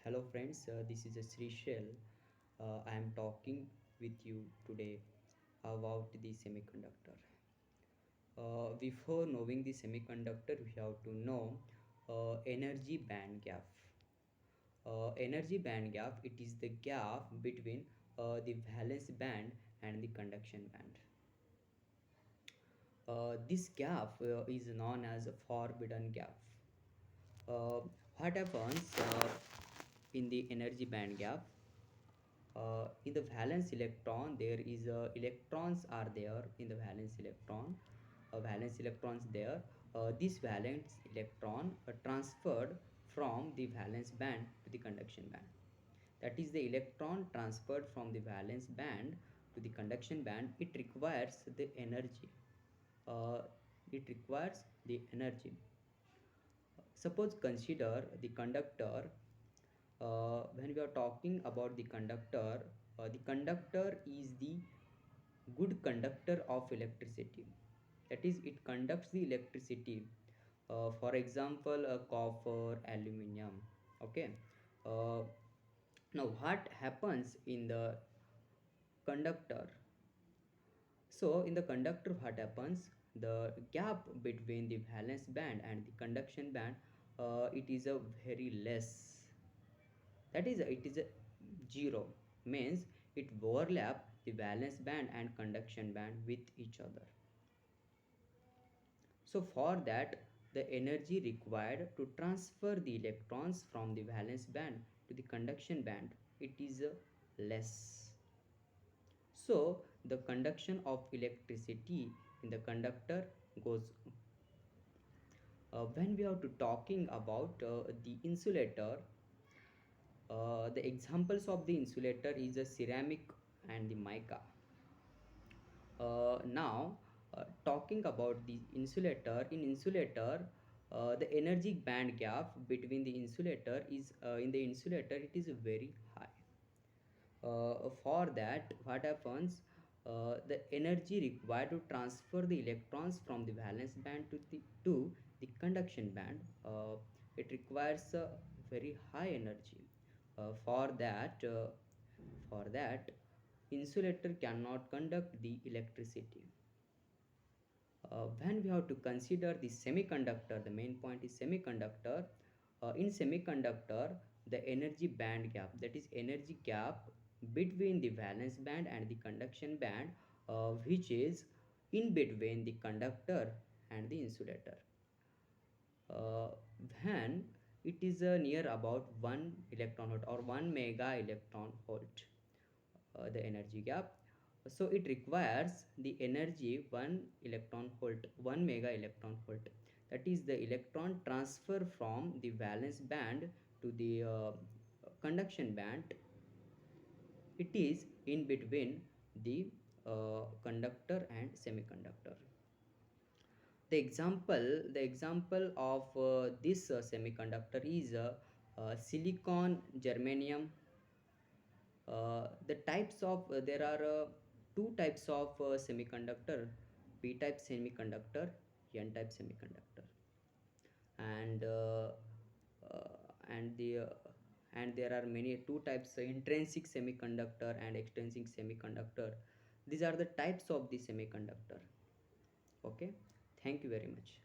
Hello friends, this is Sri Shell. I am talking with you today about the semiconductor. Before knowing the semiconductor, we have to know energy band gap. Energy band gap, it is the gap between the valence band and the conduction band. This gap is known as a forbidden gap. Uh, what happens in the energy band gap? In the valence electron there is electrons are there in the valence electrons there. This valence electron transferred from the valence band to the conduction band. That is the electron transferred from the valence band to the conduction band. It requires the energy. uh, it requires the energy. Suppose consider the conductor. When we are talking about the conductor is the good conductor of electricity. That is, it conducts the electricity. For example, copper, aluminum. Okay. Uh, Now, what happens in the conductor? So, in the conductor, what happens? The gap between the valence band and the conduction band, it is a very less. That is, it is a zero, means it overlap the valence band and conduction band with each other. So for that, the energy required to transfer the electrons from the valence band to the conduction band, it is less. So the conduction of electricity in the conductor goes. When we are to talking about the insulator, the examples of the insulator is a ceramic and the mica. Now, talking about the insulator, in insulator, the energy band gap between the insulator is in the insulator it is very high. For that, what happens? The energy required to transfer the electrons from the valence band to the conduction band, it requires a very high energy. For that insulator cannot conduct the electricity. When we have to consider the semiconductor, the main point is semiconductor. In semiconductor, the energy band gap, that is energy gap between the valence band and the conduction band, which is in between the conductor and the insulator. uh, when it is near about 1 electron volt or 1 mega electron volt, the energy gap. So it requires the energy 1 electron volt, 1 mega electron volt. That is the electron transfer from the valence band to the conduction band. It is in between the conductor and semiconductor. The example of this semiconductor is silicon, germanium. The types of there are two types of semiconductor: p type semiconductor, n type semiconductor. And uh, uh, and the uh, and there are many two types: intrinsic semiconductor and extrinsic semiconductor. These are the types of the semiconductor. Okay, thank you very much.